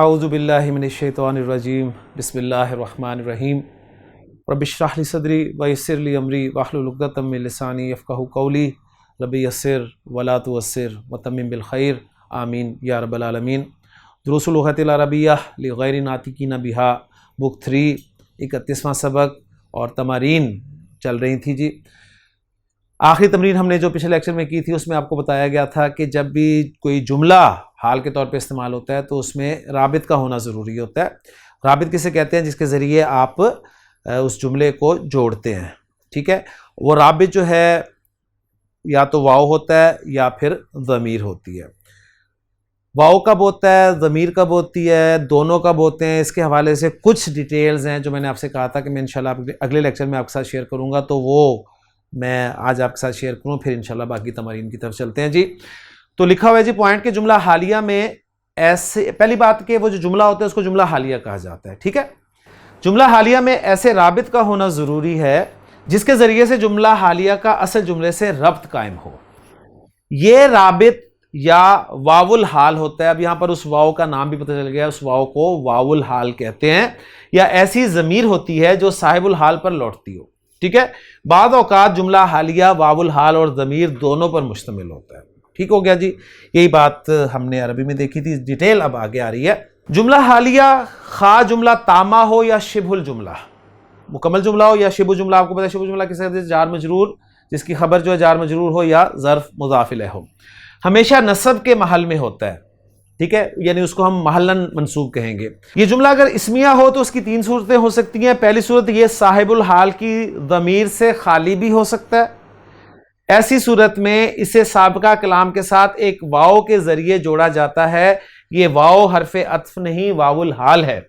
اعوذ باللہ من الشیطان الرجیم بسم اللہ الرحمن الرحیم رب اشرح لی صدری ویسر لی امری واحلل عقدۃ من لسانی یفقہوا قولی رب یسر ولا تعسر وتمم بالخیر آمین یا رب العالمین۔ دروس اللغۃ العربیہ لغیر ناطقین بہا بک 3 31واں سبق اور تمارین چل رہی تھی جی۔ آخری تمرین ہم نے جو پچھلے لیکچر میں کی تھی اس میں آپ کو بتایا گیا تھا کہ جب بھی کوئی جملہ حال کے طور پہ استعمال ہوتا ہے تو اس میں رابط کا ہونا ضروری ہوتا ہے۔ رابط کسے کہتے ہیں؟ جس کے ذریعے آپ اس جملے کو جوڑتے ہیں، ٹھیک ہے۔ وہ رابط جو ہے یا تو واو ہوتا ہے یا پھر ضمیر ہوتی ہے۔ واو کب ہوتا ہے، ضمیر کب ہوتی ہے، دونوں کب ہوتے ہیں، اس کے حوالے سے کچھ ڈیٹیلز ہیں جو میں نے آپ سے کہا تھا کہ میں انشاءاللہ اگلے لیکچر میں آپ کے ساتھ شیئر کروں گا، تو وہ میں آج آپ کے ساتھ شیئر کروں، پھر انشاءاللہ باقی تمارین کی طرف چلتے ہیں جی۔ تو لکھا ہوا ہے جی پوائنٹ کہ جملہ حالیہ میں ایسے، پہلی بات کہ وہ جو جملہ ہوتا ہے اس کو جملہ حالیہ کہا جاتا ہے، ٹھیک ہے۔ جملہ حالیہ میں ایسے رابط کا ہونا ضروری ہے جس کے ذریعے سے جملہ حالیہ کا اصل جملے سے ربط قائم ہو۔ یہ رابط یا واو الحال ہوتا ہے۔ اب یہاں پر اس واو کا نام بھی پتہ چل گیا، اس واو کو واو الحال کہتے ہیں، یا ایسی ضمیر ہوتی ہے جو صاحب الحال پر لوٹتی ہو، ٹھیک ہے۔ بعض اوقات جملہ حالیہ واو الحال اور ضمیر دونوں پر مشتمل ہوتا ہے، ٹھیک ہو گیا جی۔ یہی بات ہم نے عربی میں دیکھی تھی، ڈیٹیل اب آگے آ رہی ہے۔ جملہ حالیہ خواہ جملہ تامہ ہو یا شبہ الجملہ، مکمل جملہ ہو یا شبہ جملہ۔ آپ کو پتہ ہے شبہ جملہ کسے کہتے ہیں؟ جار مجرور، جس کی خبر جو ہے جار مجرور ہو یا ظرف مضاف الیہ ہو، ہمیشہ نصب کے محل میں ہوتا ہے، ٹھیک ہے، یعنی اس کو ہم محلاً منصوب کہیں گے۔ یہ جملہ اگر اسمیہ ہو تو اس کی 3 صورتیں ہو سکتی ہیں۔ پہلی صورت، یہ صاحب الحال کی ضمیر سے خالی بھی ہو سکتا ہے۔ ایسی صورت میں اسے سابقہ کلام کے ساتھ ایک واو کے ذریعے جوڑا جاتا ہے۔ یہ واو حرف عطف نہیں، واو الحال ہے۔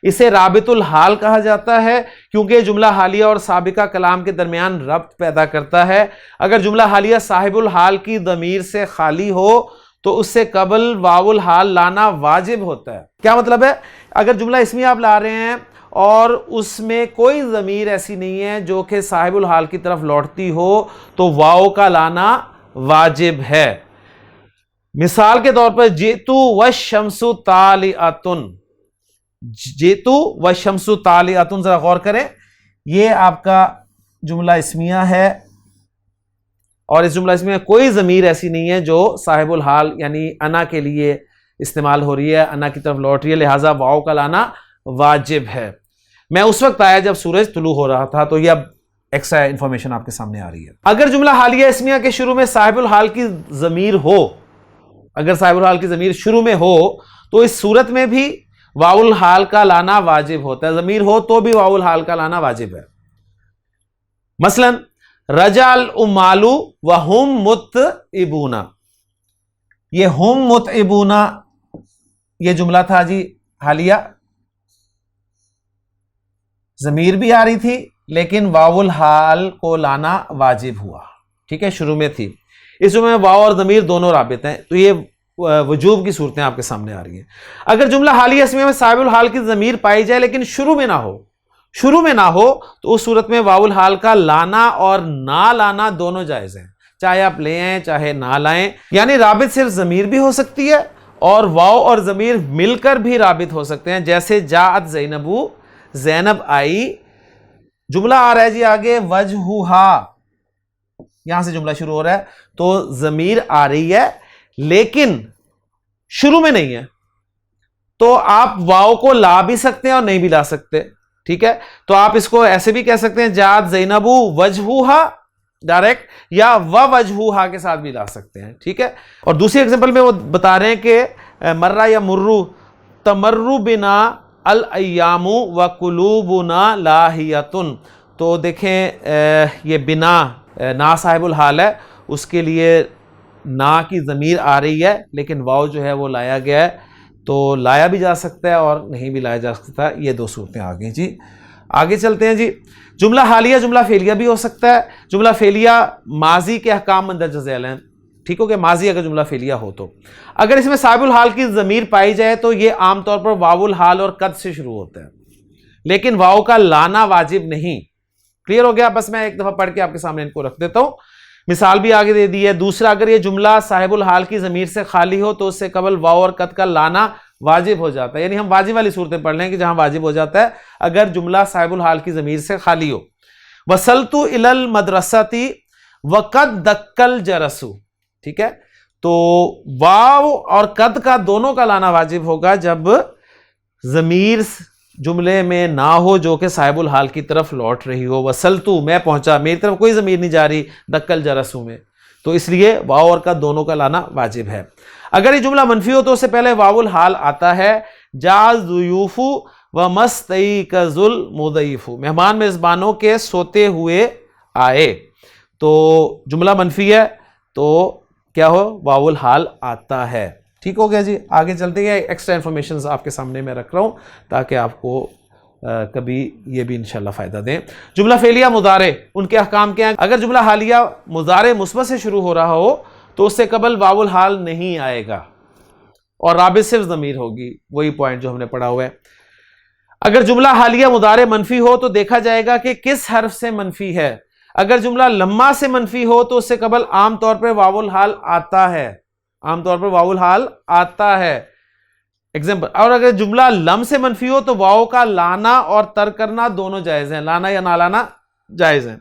اسے رابط الحال کہا جاتا ہے کیونکہ جملہ حالیہ اور سابقہ کلام کے درمیان ربط پیدا کرتا ہے۔ اگر جملہ حالیہ صاحب الحال کی ضمیر سے خالی ہو تو اس سے قبل واو الحال لانا واجب ہوتا ہے۔ کیا مطلب ہے؟ اگر جملہ اسمیہ آپ لا رہے ہیں اور اس میں کوئی ضمیر ایسی نہیں ہے جو کہ صاحب الحال کی طرف لوٹتی ہو تو واو کا لانا واجب ہے۔ مثال کے طور پر جئتو والشمس طالعۃ، جئتو والشمس طالعۃ، ذرا غور کریں، یہ آپ کا جملہ اسمیہ ہے اور اس جملہ اسمیہ میں کوئی ضمیر ایسی نہیں ہے جو صاحب الحال یعنی انا کے لیے استعمال ہو رہی ہے، انا کی طرف لوٹ رہی ہے، لہٰذا واو کا لانا واجب ہے۔ میں اس وقت آیا جب سورج طلوع ہو رہا تھا، تو یہ اب ایکسٹرا انفارمیشن آپ کے سامنے آ رہی ہے۔ اگر جملہ حالیہ اسمیہ کے شروع میں صاحب الحال کی ضمیر ہو، اگر صاحب الحال کی ضمیر شروع میں ہو تو اس صورت میں بھی واو الحال کا لانا واجب ہوتا ہے، ضمیر ہو تو بھی واو الحال کا لانا واجب ہے۔ مثلا رجع العمال وهم متعبون، یہ ہم متعبون یہ جملہ تھا جی حالیہ، ضمیر بھی آ رہی تھی لیکن واو الحال کو لانا واجب ہوا، ٹھیک ہے، شروع میں تھی۔ اس جملے میں واو اور ضمیر دونوں رابط ہیں، تو یہ وجوب کی صورتیں آپ کے سامنے آ رہی ہیں۔ اگر جملہ حالیہ اسمیہ میں صاحب الحال کی ضمیر پائی جائے لیکن شروع میں نہ ہو تو اس صورت میں واو الحال کا لانا اور نہ لانا دونوں جائز ہیں، چاہے آپ لے آئیں چاہے نہ لائیں۔ یعنی رابط صرف ضمیر بھی ہو سکتی ہے اور واو اور ضمیر مل کر بھی رابط ہو سکتے ہیں، جیسے جاءت زینب، زینب آئی۔ جملہ آ رہا ہے جی آگے وجہھا، یہاں سے جملہ شروع ہو رہا ہے تو ضمیر آ رہی ہے لیکن شروع میں نہیں ہے، تو آپ واو کو لا بھی سکتے ہیں اور نہیں بھی لا سکتے، ٹھیک ہے۔ تو آپ اس کو ایسے بھی کہہ سکتے ہیں جاءت زینب وجہھا ڈائریکٹ، یا وجہھا کے ساتھ بھی لا سکتے ہیں، ٹھیک ہے۔ اور دوسری ایگزامپل میں وہ بتا رہے ہیں کہ مرہ یا مرو تمر بنا الایام وقلوبنا لاہیۃ، تو دیکھیں یہ بنا نا صاحب الحال ہے، اس کے لیے نا کی ضمیر آ رہی ہے لیکن واو جو ہے وہ لایا گیا ہے، تو لایا بھی جا سکتا ہے اور نہیں بھی لایا جا سکتا۔ یہ 2 صورتیں آ گئی جی۔ آگے چلتے ہیں جی۔ جملہ حالیہ جملہ فعلیہ بھی ہو سکتا ہے۔ جملہ فعلیہ ماضی کے احکام مندرجہ ذیل ہیں، ٹھیک ہو گیا، ماضی اگر جملہ فعلیہ ہو تو اگر اس میں صاحب الحال کی ضمیر پائی جائے تو یہ عام طور پر واو الحال اور قد سے شروع ہوتا ہے، لیکن واو کا لانا واجب نہیں۔ کلیئر ہو گیا؟ بس میں ایک دفعہ پڑھ کے آپ کے سامنے ان کو رکھ دیتا ہوں۔ مثال بھی آگے دے دی ہے۔ دوسرا، اگر یہ جملہ صاحب الحال کی ضمیر سے خالی ہو تو اس سے قبل واو اور قد کا لانا واجب ہو جاتا ہے. یعنی ہم واجب والی صورتیں پڑھ لیں کہ جہاں واجب ہو جاتا ہے اگر جملہ صاحب الحال کی ضمیر سے خالی ہو. وصلت الی المدرسۃ وقد دق الجرس. ٹھیک ہے, تو واو اور قد کا دونوں کا لانا واجب ہوگا جب ضمیر جملے میں نہ ہو جو کہ صاحب الحال کی طرف لوٹ رہی ہو. وصلتو میں پہنچا, میری طرف کوئی ضمیر نہیں جا رہی دق الجرس میں, تو اس لیے واو اور قد دونوں کا لانا واجب ہے. اگر یہ جملہ منفی ہو تو اس سے پہلے واو الحال آتا ہے. جاء الضیوف ومستیقظ المضیف, مہمان میزبانوں کے سوتے ہوئے آئے. تو جملہ منفی ہے تو کیا ہو, واو الحال آتا ہے. ٹھیک ہو گیا جی. آگے چلتے ہیں, ایکسٹرا انفارمیشنز آپ کے سامنے میں رکھ رہا ہوں تاکہ آپ کو کبھی یہ بھی انشاءاللہ فائدہ دیں. جملہ فعلیہ مضارع, ان کے احکام کیا ہیں؟ اگر جملہ حالیہ مضارع مثبت سے شروع ہو رہا ہو تو اس سے قبل واو الحال نہیں آئے گا اور رابط صرف ضمیر ہوگی, وہی پوائنٹ جو ہم نے پڑھا ہوا ہے. اگر جملہ حالیہ مضارع منفی ہو تو دیکھا جائے گا کہ کس حرف سے منفی ہے. اگر جملہ لما سے منفی ہو تو اس سے قبل عام طور پر واو الحال آتا ہے, عام طور پر واو الحال آتا ہے. ایگزامپل, اور اگر جملہ لم سے منفی ہو تو واو کا لانا اور ترک کرنا دونوں جائز ہیں, لانا یا نہ لانا جائز ہیں.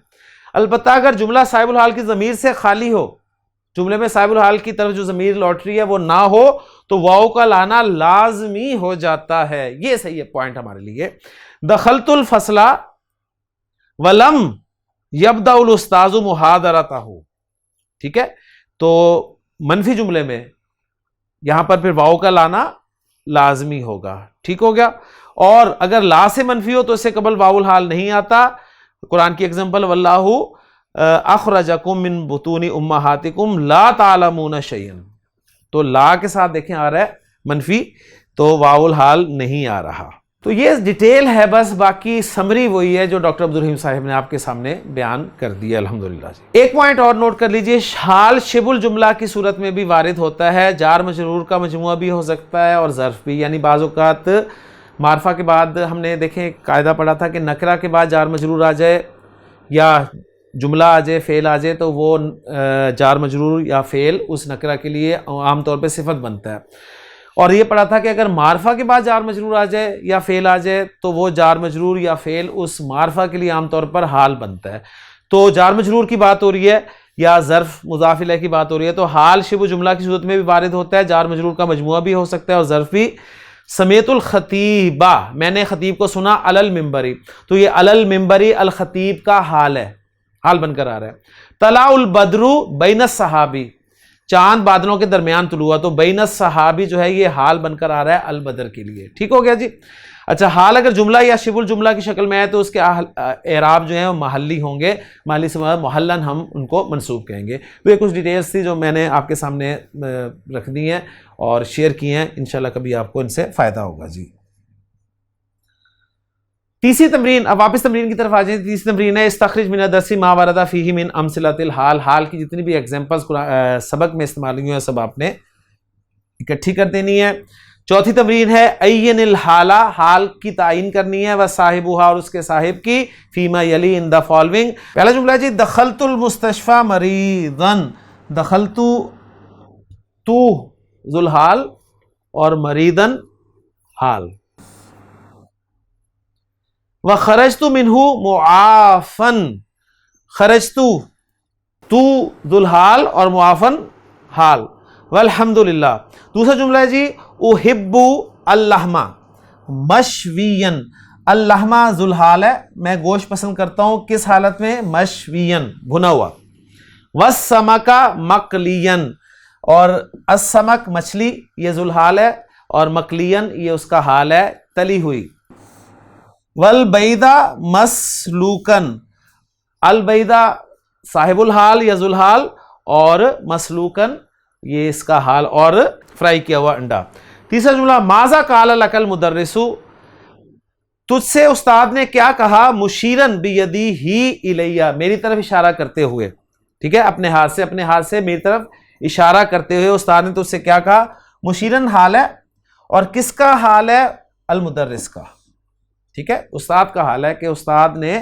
البتہ اگر جملہ صاحب الحال کی ضمیر سے خالی ہو, جملے میں صاحب الحال کی طرف جو ضمیر لوٹ رہی ہے وہ نہ ہو تو واو کا لانا لازمی ہو جاتا ہے. یہ صحیح ہے پوائنٹ ہمارے لیے. دخلت الفصل ولم یبدأ الاستاذ محاضرتہ. ٹھیک ہے, تو منفی جملے میں یہاں پر پھر واو کا لانا لازمی ہوگا. ٹھیک ہو گیا. اور اگر لا سے منفی ہو تو اس سے قبل واو الحال نہیں آتا. قرآن کی ایگزامپل, واللہ اخرجکم من بطون امہاتکم لا تعلمون شیئا, تو لا کے ساتھ دیکھیں آ رہا ہے منفی, تو واو الحال نہیں آ رہا. تو یہ ڈیٹیل ہے بس, باقی سمری وہی ہے جو ڈاکٹر عبدالرحیم صاحب نے آپ کے سامنے بیان کر دی الحمدللہ. ایک پوائنٹ اور نوٹ کر لیجئے, حال شبہ الجملہ کی صورت میں بھی وارد ہوتا ہے. جار مجرور کا مجموعہ بھی ہو سکتا ہے اور ظرف بھی, یعنی بعض اوقات معرفہ کے بعد ہم نے دیکھیں قاعدہ پڑھا تھا کہ نکرہ کے بعد جار مجرور آ جائے یا جملہ آ جائے, فعل آ جائے, تو وہ جار مجرور یا فعل اس نکرہ کے لیے عام طور پہ صفت بنتا ہے. اور یہ پڑھا تھا کہ اگر معرفہ کے بعد جار مجرور آ جائے یا فعل آ جائے تو وہ جار مجرور یا فعل اس معرفہ کے لیے عام طور پر حال بنتا ہے. تو جار مجرور کی بات ہو رہی ہے یا ظرف مضاف الیہ کی بات ہو رہی ہے تو حال شبہ جملہ کی صورت میں بھی وارد ہوتا ہے. جار مجرور کا مجموعہ بھی ہو سکتا ہے اور ظرف بھی. سمیت الخطیبہ, میں نے خطیب کو سنا, علی المنبری, تو یہ علی المنبری الخطیب کا حال ہے, حال بن کر آ رہا ہے. طلع البدر بین الصحابی, چاند بادلوں کے درمیان طلوع ہوا, تو بین الصحابی جو ہے یہ حال بن کر آ رہا ہے البدر کے لیے. ٹھیک ہو گیا جی. اچھا, حال اگر جملہ یا شبہ الجملہ کی شکل میں ہے تو اس کے اعراب جو ہیں وہ محلی ہوں گے, محلی سے محلن ہم ان کو منصوب کہیں گے. تو یہ کچھ ڈیٹیلز تھی جو میں نے آپ کے سامنے رکھ دی ہیں اور شیئر کی ہیں, انشاءاللہ کبھی آپ کو ان سے فائدہ ہوگا جی. تیسری تمرین, اب واپس تمرین کی طرف آ جائیں. تیسری تمرین ہے استخرج من الدرس ما ورد فیہ من امثلۃ الحال. حال کی جتنی بھی ایگزامپلز سبق میں استعمال ہوئی ہیں سب آپ نے اکٹھی کر دینی ہے. چوتھی تمرین ہے عین الحالہ, حال کی تعین کرنی ہے, وصاحبھا, اور اس کے صاحب کی, فیما یلی, ان دا فالوئنگ. پہلا جملہ ہے جی دخلت المستشفى مریضا. دخلت تو ذو الحال اور مریضا حال. وخرجت منہ معافا. خرجت تو ذو الحال اور معافن حال. والحمدللہ. دوسرا جملہ ہے جی احب اللحم مشویا. اللحم ذو الحال ہے, میں گوشت پسند کرتا ہوں, کس حالت میں؟ مشویا, بھنا ہوا. والسمک مقلیا, اور السمک مچھلی یہ ذو الحال ہے اور مقلیا یہ اس کا حال ہے, تلی ہوئی. والبیضہ مسلوکا. البیضہ صاحب الحال یا ذو الحال اور مسلوکا یہ اس کا حال اور فرائی کیا ہوا انڈا. تیسرا جملہ ماذا قال لک المدرس. تجھ سے استاد نے کیا کہا؟ مشیرن بیدیہ الیہ, میری طرف اشارہ کرتے ہوئے. ٹھیک ہے, اپنے ہاتھ سے میری طرف اشارہ کرتے ہوئے استاد نے تجھ سے کیا کہا؟ مشیرن حال ہے, اور کس کا حال ہے؟ المدرس کا. ٹھیک ہے, استاد کا حال ہے کہ استاد نے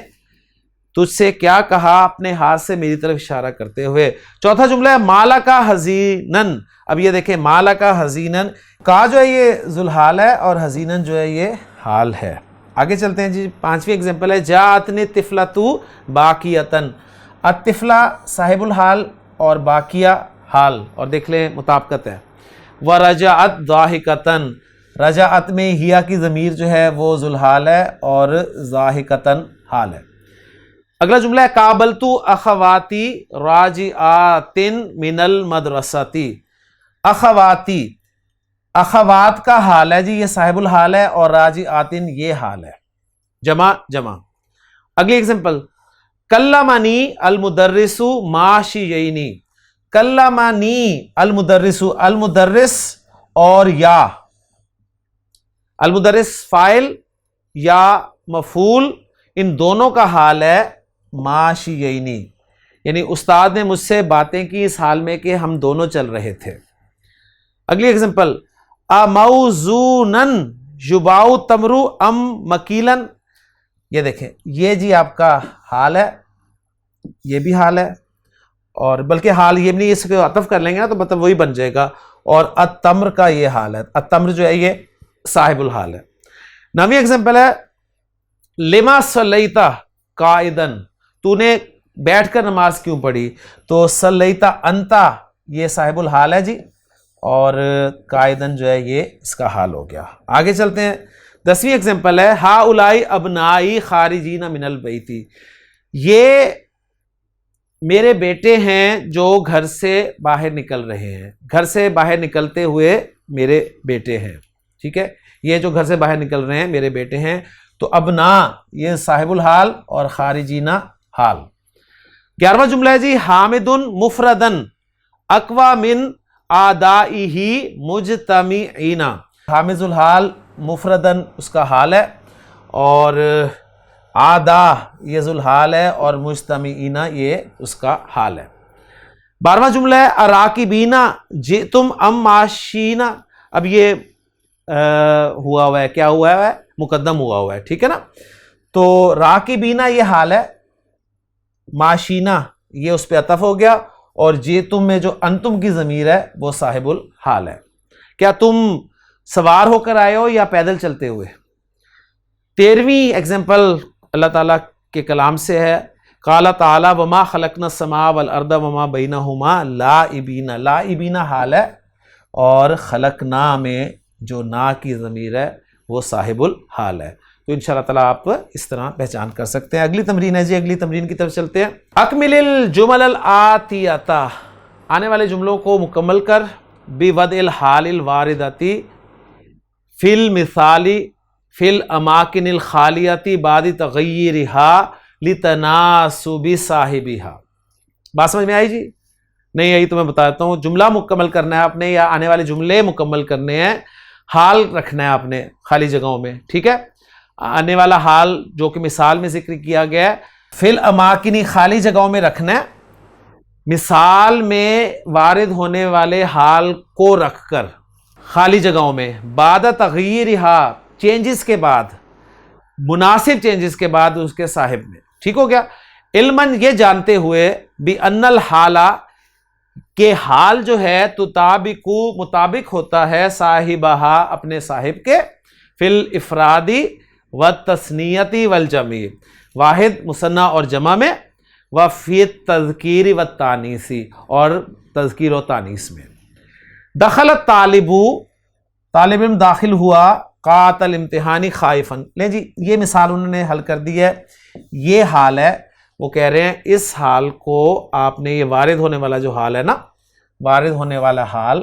تجھ سے کیا کہا اپنے ہاتھ سے میری طرف اشارہ کرتے ہوئے. چوتھا جملہ ہے مالا کا حزینن. اب یہ دیکھیں مالا کا حزینن کا جو ہے یہ ذوالحال ہے اور حزینن جو ہے یہ حال ہے. آگے چلتے ہیں جی. پانچویں اگزامپل ہے جاءتنی الطفلۃ باکیۃ. الطفلہ صاحب الحال اور باقیہ حال, اور دیکھ لیں مطابقت ہے. ورجعت ضاحکۃ. رجعت میں ہیا کی ضمیر جو ہے وہ ذوالحال ہے اور ضاحکۃ حال ہے. اگلا جملہ ہے قابلت اخواتی راجعات من المدرسۃ. اخواتی, اخوات کا حال ہے جی, یہ صاحب الحال ہے, اور راجعات یہ حال ہے, جمع جمع. اگلی اگزامپل کلمنی المدرس ماشیینی. کلمنی المدرس, المدرس اور یا المدرس فاعل یا مفعول ان دونوں کا حال ہے ماشیینی, یعنی استاد نے مجھ سے باتیں کی اس حال میں کہ ہم دونوں چل رہے تھے. اگلی اگزامپل اموزونن یباع تمر ام مکیلن. یہ دیکھیں یہ جی آپ کا حال ہے, یہ بھی حال ہے, اور بلکہ حال یہ بھی نہیں, اس کو عطف کر لیں گے نا تو مطلب وہی بن جائے گا. اور التمر کا یہ حال ہے, التمر جو ہے یہ صاحب الحال ہے. نویں اگزامپل ہے لما صلیت قائدا. تو نے بیٹھ کر نماز کیوں پڑھی؟ تو صلیت انت یہ صاحب الحال ہے جی, اور قائدن جو ہے یہ اس کا حال ہو گیا. آگے چلتے ہیں. 10ویں اگزامپل ہے ہؤلاء ابنائی خارجین من البیت. یہ میرے بیٹے ہیں جو گھر سے باہر نکل رہے ہیں, گھر سے باہر نکلتے ہوئے میرے بیٹے ہیں. ٹھیک ہے, یہ جو گھر سے باہر نکل رہے ہیں میرے بیٹے ہیں. تو ابنا یہ صاحب الحال اور خارجینہ حال. 11واں جملہ ہے جی حامد مفردن اقوی من آدائہ مجتمعین. حامد الحال مفردن اس کا حال ہے, اور آدا یہ ذوالحال ہے, اور مجتمعین یہ اس کا حال ہے. 12واں جملہ ہے اراکبین جئتم ام ماشینا. اب یہ ہوا ہوا ہے, کیا ہوا ہے, مقدم ہوا ہوا ہے. ٹھیک ہے نا, تو راکبینا یہ حال ہے, ماشینا یہ اس پہ عطف ہو گیا, اور جئتم میں جو انتم کی ضمیر ہے وہ صاحب الحال ہے. کیا تم سوار ہو کر آئے ہو یا پیدل چلتے ہوئے؟ 13ویں ایگزامپل اللہ تعالیٰ کے کلام سے ہے قال تعالی وما خلقنا السماء والارض وما بینہما لاعبین. لاعبین حال ہے, اور خلقنا میں جو نا کی ضمیر ہے وہ صاحب الحال ہے. تو انشاءاللہ تعالیٰ آپ اس طرح پہچان کر سکتے ہیں. اگلی تمرین ہے جی, اگلی تمرین کی طرف چلتے ہیں. اکمل الجمل الآتیۃ. آنے والے جملوں کو مکمل کر بوضع الحال الواردۃ فی المثال فی الاماکن الخالیۃ بعد تغییرها لتناسب صاحبها. بات سمجھ میں آئی جی؟ نہیں آئی تو میں بتا دیتا ہوں. جملہ مکمل کرنا ہے آپ نے, یا آنے والے جملے مکمل کرنے ہیں, حال رکھنا ہے آپ نے خالی جگہوں میں. ٹھیک ہے, آنے والا حال جو کہ مثال میں ذکر کیا گیا ہے فی الاماکن خالی جگہوں میں رکھنا ہے, مثال میں وارد ہونے والے حال کو رکھ کر خالی جگہوں میں, بعد تغییرها چینجز کے بعد, مناسب چینجز کے بعد اس کے صاحب میں. ٹھیک ہو گیا. علماً یہ جانتے ہوئے بأن الحال کہ حال جو ہے تطابق مطابق ہوتا ہے صاحبہا اپنے صاحب کے, فی الافرادی والتثنیۃ والجمع واحد مثنیٰ اور جمع میں, وفی التذکیر والتانیث اور تذکیر و تانیث میں. دخل الطالب طالب علم داخل ہوا قاعۃ الامتحان خائفا. لیں جی یہ مثال انہوں نے حل کر دی ہے, یہ حال ہے. وہ کہہ رہے ہیں اس حال کو آپ نے, یہ وارد ہونے والا جو حال ہے نا, وارد ہونے والا حال,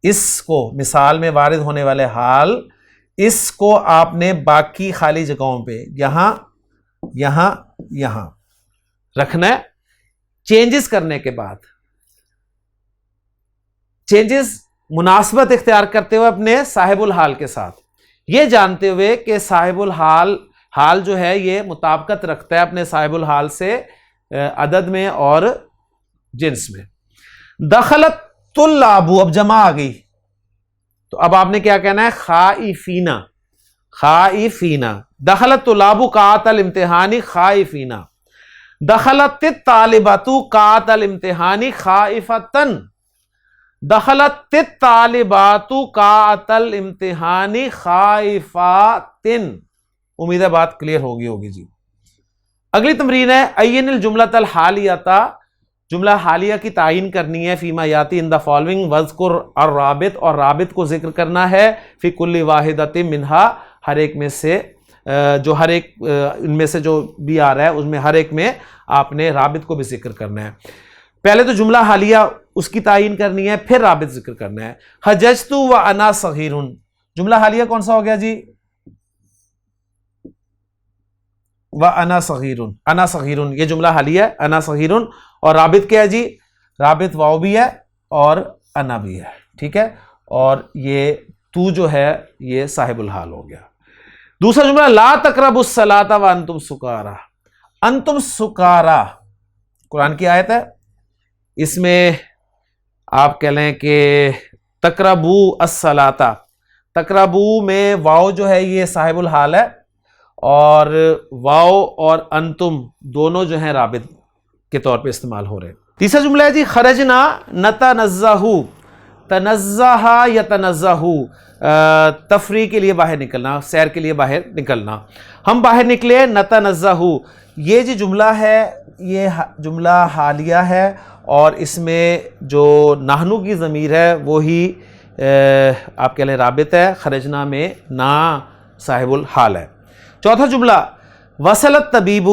اس کو مثال میں وارد ہونے والے حال, اس کو آپ نے باقی خالی جگہوں پہ یہاں یہاں یہاں رکھنا ہے. چینجز کرنے کے بعد, چینجز مناسبت اختیار کرتے ہوئے اپنے صاحب الحال کے ساتھ, یہ جانتے ہوئے کہ صاحب الحال حال جو ہے یہ مطابقت رکھتا ہے اپنے صاحب الحال سے عدد میں اور جنس میں. دخلت طلاب, اب جمع آ گئی تو اب آپ نے کیا کہنا ہے, خائفین. خائفین. دخلت طلاب قاعۃ الامتحان خائفین. دخلت الطالبۃ قاعۃ الامتحان خائفتن، دخلت الطالبات قاعۃ الامتحان خائفاتن۔ امید ہے بات کلیئر ہوگی جی۔ اگلی تمرین ہے عین الجملۃ الحالیہ، جملہ حالیہ کی تعین کرنی ہے، فیما یاتی ان دا فالوئنگ، وذکر الرابط، اور رابط کو ذکر کرنا ہے، فی کل واحدۃ منہا، ہر ایک میں سے جو ہر ایک ان میں سے جو بھی آ رہا ہے اس میں ہر ایک میں آپ نے رابط کو بھی ذکر کرنا ہے۔ پہلے تو جملہ حالیہ اس کی تعین کرنی ہے، پھر رابط ذکر کرنا ہے۔ حججت وانا صغیر، جملہ حالیہ کون سا ہو گیا جی؟ وانا صغیر، انا صغیر یہ جملہ حالیہ ہے، انا صغیر، اور رابط کیا ہے جی؟ رابط واو بھی ہے اور انا بھی ہے، ٹھیک ہے، اور یہ تو جو ہے یہ صاحب الحال ہو گیا۔ دوسرا جملہ لا تقربوا الصلاۃ وانتم سکارا، انتم سکارا قرآن کی آیت ہے، اس میں آپ کہہ لیں کہ تقربوا الصلاۃ، تقربوا میں واو جو ہے یہ صاحب الحال ہے، اور واو اور انتم دونوں جو ہیں رابط کے طور پہ استعمال ہو رہے ہیں۔ تیسرا جملہ ہے جی خرجنا نتنزہ، تنزہ یتنزہ، تفریح کے لیے باہر نکلنا، سیر کے لیے باہر نکلنا، ہم باہر نکلے، نتنزہ، یہ جو جملہ ہے یہ جملہ حالیہ ہے، اور اس میں جو نحنو کی ضمیر ہے وہی آپ کہہ لیں رابط ہے، خرجنا میں نا صاحب الحال ہے۔ چوتھا جملہ وصل الطبیب،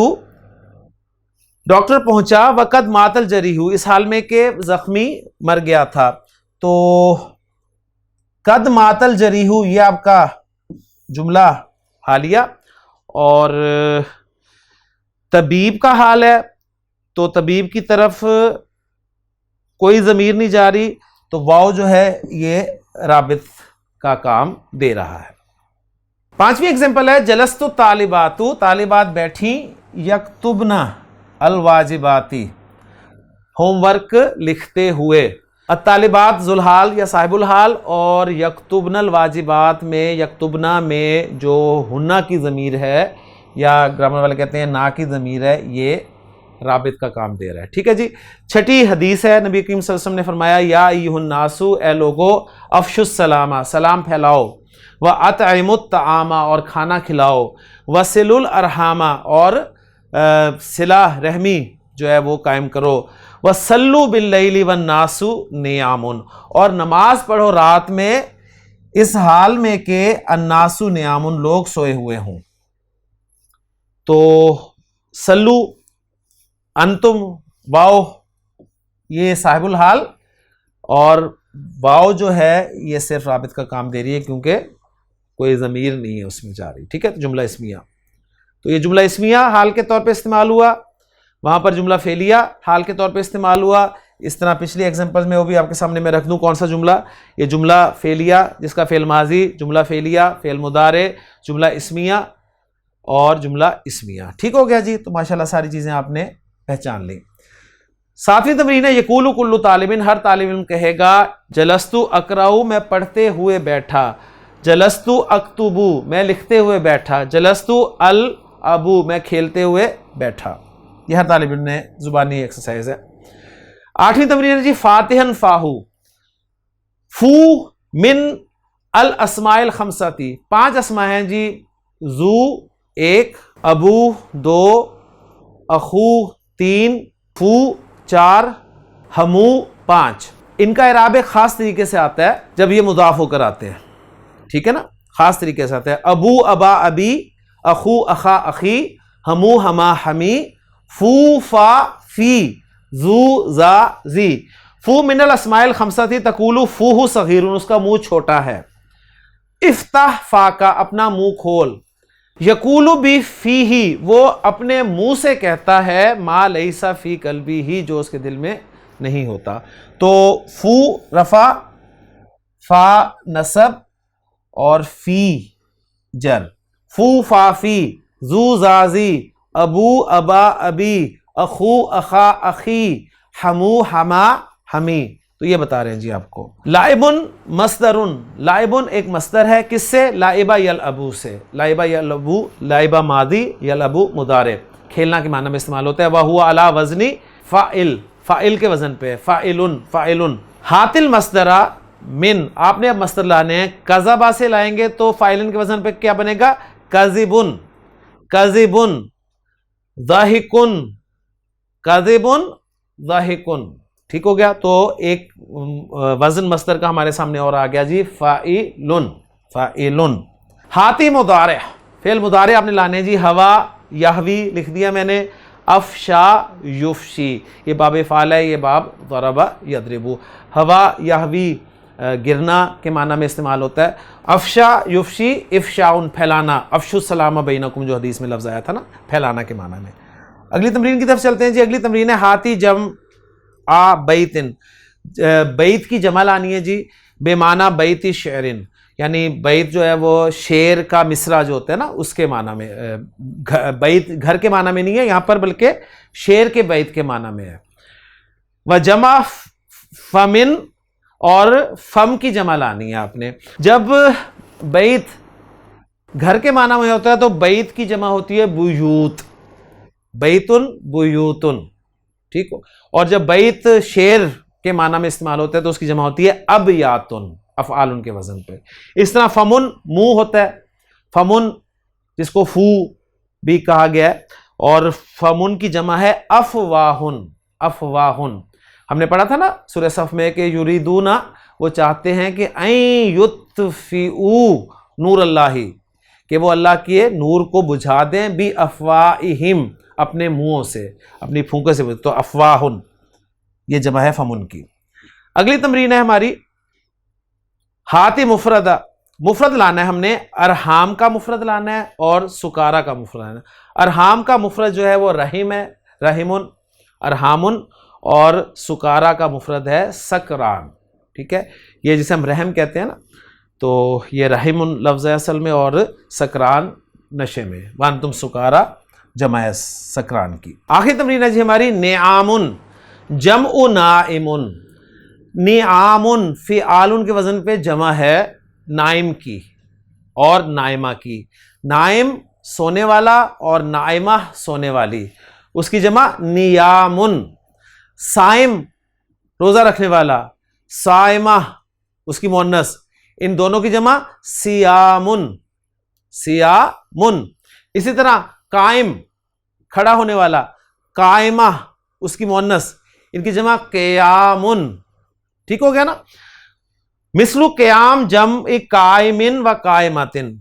ڈاکٹر پہنچا، وقد مات الجریح، اس حال میں کہ زخمی مر گیا تھا، تو قد مات الجریح یہ آپ کا جملہ حالیہ، اور طبیب کا حال ہے تو طبیب کی طرف کوئی ضمیر نہیں جا رہی، تو واو جو ہے یہ رابط کا کام دے رہا ہے۔ پانچویں اگزامپل ہے جلست طالبات، طالبات بیٹھیں، یکتبنا الواجباتی، ہوم ورک لکھتے ہوئے، الطالبات ذوالحال یا صاحب الحال، اور یکتبنا الواجبات میں یکتبنا میں جو ہنہ کی ضمیر ہے یا گرامر والے کہتے ہیں نا کی ضمیر ہے، یہ رابط کا کام دے رہا ہے، ٹھیک ہے جی۔ چھٹی حدیث ہے، نبی کریم صلی اللہ علیہ وسلم نے فرمایا یا ایھا الناس، اے لوگو، افشوا السلام، سلام پھیلاؤ، وَأَطْعِمُوا الطَّعَامَ، اور کھانا کھلاؤ، وَصِلُوا الْأَرْحَامَ، اور صلہ رحمی جو ہے وہ قائم کرو، وَصَلُّوا بِاللَّيْلِ وَالنَّاسُ نِيَامٌ، اور نماز پڑھو رات میں اس حال میں کہ الناس نیام، لوگ سوئے ہوئے ہوں۔ تو سلو، انتم، واو یہ صاحب الحال، اور واو جو ہے یہ صرف رابط کا کام دے رہی ہے کیونکہ کوئی ضمیر نہیں ہے اس میں جا رہی، ٹھیک ہے، جملہ اسمیہ۔ تو یہ جملہ اسمیہ حال کے طور پہ استعمال ہوا، وہاں پر جملہ فعلیہ حال کے طور پہ استعمال ہوا۔ اس طرح پچھلی ایگزامپل میں وہ بھی آپ کے سامنے میں رکھ دوں، کون سا جملہ؟ یہ جملہ فعلیہ جس کا فعل ماضی، جملہ فعلیہ، فعل مضارع، جملہ اسمیہ اور جملہ اسمیہ، ٹھیک ہو گیا جی۔ تو ماشاءاللہ ساری چیزیں آپ نے پہچان لی۔ ساتویں تمرین ہے یقول کل طالب، ہر طالب علم کہے گا جلست اقرأ، میں پڑھتے ہوئے بیٹھا، جلست اکتب، میں لکھتے ہوئے بیٹھا، جلست العب، میں کھیلتے ہوئے بیٹھا۔ یہ ہر طالب علم نے زبانی ایکسرسائز ہے۔ آٹھویں تمرین ہے جی فاتحا فاہو، فو من الاسماء الخمستی، 5 اسماء ہیں جی، زو 1، ابو 2، اخو 3، فو 4، ہمو 5۔ ان کا اعراب ایک خاص طریقے سے آتا ہے جب یہ مضاف ہو کر آتے ہیں، ٹھیک ہے نا، خاص طریقے سے آتا ہے۔ ابو ابا ابی، اخو اخا اخی، ہمو ہما ہمی، فو فا فی، زو زا زی۔ فو من الاسماء الخمسہ تقول فوہ صغیر، اس کا منہ چھوٹا ہے۔ افتح فا کا، اپنا منہ کھول۔ یقول بی فی ہی، وہ اپنے منہ سے کہتا ہے ما لیس فی قلبی ہی، جو اس کے دل میں نہیں ہوتا۔ تو فو رفع، فا نصب اور فی جر، فو فا فی، زو زازی، ابو ابا ابی، اخو اخا اخی، ہمو ہما ہمی۔ تو یہ بتا رہے ہیں جی آپ کو۔ لائبن مصدرن، لائبن ایک مصدر ہے، کس سے؟ لائبہ یلعبو سے، لائبہ یلعبو، لائبہ ماضی، یلعبو مضارع، کھیلنا کے معنی میں استعمال ہوتا ہے. وَهُوَ عَلَى وزنی فاعل، فاعل کے وزن پہ، فاعل فاعل. ہات المصدر من، آپ نے اب مصدر لانے ہیں. کذبا سے لائیں گے تو فاعلن کے وزن پہ کیا بنے گا؟ کذبن، کذبن، ضاحکن، کذبن، ضاحکن. ٹھیک ہو گیا؟ تو ایک وزن مصدر کا ہمارے سامنے اور آ گیا جی، فاعلن، فاعلن. ہاتی مضارع، فعل مضارع آپ نے لانے ہیں جی. ہوا یہوی لکھ دیا میں نے. افشا یفشی، یہ باب فعل ہے، یہ باب ضرب یضرب. ہوا یہوی گرنا کے معنی میں استعمال ہوتا ہے. افشا یفشی افشاؤن، پھیلانا. افشو السلام بینکم جو حدیث میں لفظ آیا تھا نا، پھیلانا کے معنی میں. اگلی تمرین کی طرف چلتے ہیں جی. اگلی تمرین ہے ہاتی جم آ بیتن. بیت کی جمع لانی ہے جی، بے معنی بیت شعرن، یعنی بیت جو ہے وہ شعر کا مصرع جو ہوتا ہے نا اس کے معنی میں. بیت گھر کے معنی میں نہیں ہے یہاں پر، بلکہ شعر کے بیت کے معنی میں ہے. وجمع فمن، اور فم کی جمع لانی ہے آپ نے. جب بیت گھر کے معنی میں ہوتا ہے تو بیت کی جمع ہوتی ہے بیوت، بیتن بیوتن. ٹھیک ہو؟ اور جب بیت شعر کے معنی میں استعمال ہوتا ہے تو اس کی جمع ہوتی ہے ابیاتن، افعال کے وزن پہ. اس طرح فمن منہ ہوتا ہے، فمن جس کو فو بھی کہا گیا ہے، اور فمن کی جمع ہے افواہن، افواہن. ہم نے پڑھا تھا نا سورہ صف میں کہ یریدون، وہ چاہتے ہیں کہ این یطفئوا نور اللہ، کہ وہ اللہ کے نور کو بجھا دیں، بی افواہہم، اپنے منہوں سے، اپنی پھونکوں سے. تو افواہن یہ جمع ہے فمن کی. اگلی تمرین ہے ہماری ہاتی مفردہ. مفرد لانا ہے ہم نے. ارحام کا مفرد لانا ہے اور سکارا کا مفرد لانا ہے. ارحام کا مفرد جو ہے وہ رحم ہے، رحمن، ارحامن. اور سکارا کا مفرد ہے سکران. ٹھیک ہے؟ یہ جسے ہم رحم کہتے ہیں نا، تو یہ رحم لفظ ہے اصل میں، اور سکران نشے میں. وانتم سکارا جمع ہے سکران کی. آخری تمرین ہے جی ہماری نعامن، جمع نائمن. نعامن فعالن کے وزن پہ جمع ہے نائم کی اور نائمہ کی. نائم سونے والا اور نائمہ سونے والی، اس کی جمع نیامن. صائم روزہ رکھنے والا، صائمہ اس کی مؤنث، ان دونوں کی جمع سیامن، سیامن. اسی طرح قائم کھڑا ہونے والا، قائمہ اس کی مؤنث، ان کی جمع قیامن. ٹھیک ہو گیا نا؟ مثل قیام جمع قائمن و قائمتن.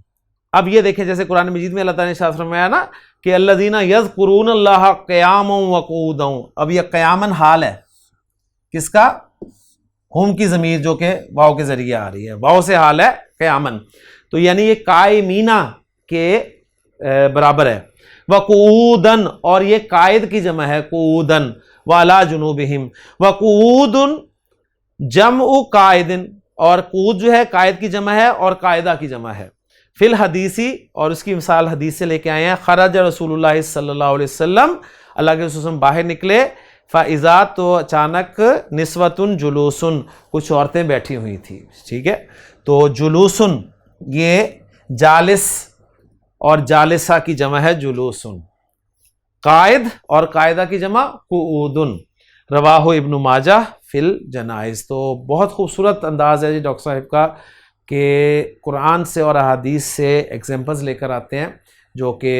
اب یہ دیکھیں جیسے قرآن مجید میں اللہ تعالیٰ نے ارشاد فرمایا نا کہ الذین یذکرون اللہ قیاما وقعودا. اب یہ قیامن حال ہے کس کا؟ ہم کی ضمیر جو کہ واو کے ذریعے آ رہی ہے، واو سے حال ہے قیامن. تو یعنی یہ قائمینہ کے برابر ہے. وقعودن، اور یہ قائد کی جمع ہے قعودن. وعلی جنوبہم. وقعود جمع قائدن، اور قعود جو ہے قائد کی جمع ہے اور قائدہ کی جمع ہے. فی الحدیثی، اور اس کی مثال حدیث سے لے کے آئے ہیں. خرج رسول اللہ صلی اللہ علیہ وسلم، اللہ کے رسول باہر نکلے. فاذا، تو اچانک، نسوۃ جلوسن، کچھ عورتیں بیٹھی ہوئی تھی. ٹھیک ہے؟ تو جلوسن یہ جالس اور جالسہ کی جمع ہے جلوسن. قائد اور قائدہ کی جمع قعودن. رواہ ابن ماجہ فی الجنائز. تو بہت خوبصورت انداز ہے جی ڈاکٹر صاحب کا کہ قرآن سے اور احادیث سے ایگزامپلز لے کر آتے ہیں جو کہ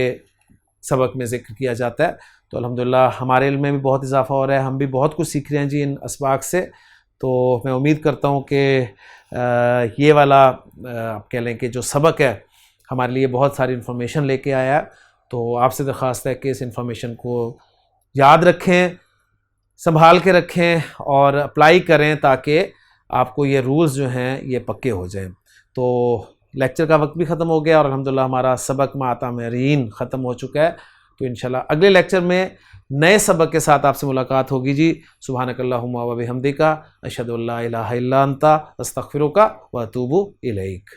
سبق میں ذکر کیا جاتا ہے. تو الحمدللہ ہمارے علم میں بھی بہت اضافہ ہو رہا ہے، ہم بھی بہت کچھ سیکھ رہے ہیں جی ان اسباق سے. تو میں امید کرتا ہوں کہ یہ والا آپ کہہ لیں کہ جو سبق ہے ہمارے لیے بہت ساری انفارمیشن لے کے آیا ہے. تو آپ سے درخواست ہے کہ اس انفارمیشن کو یاد رکھیں، سنبھال کے رکھیں اور اپلائی کریں تاکہ آپ کو یہ رولز جو ہیں یہ پکے ہو جائیں. تو لیکچر کا وقت بھی ختم ہو گیا اور الحمدللہ ہمارا سبق مع تمرین ختم ہو چکا ہے. تو انشاءاللہ اگلے لیکچر میں نئے سبق کے ساتھ آپ سے ملاقات ہوگی جی. سبحانک اللہم و بحمدک، اشہد ان لا الہ الا انت، استغفرک و اتوب الیک.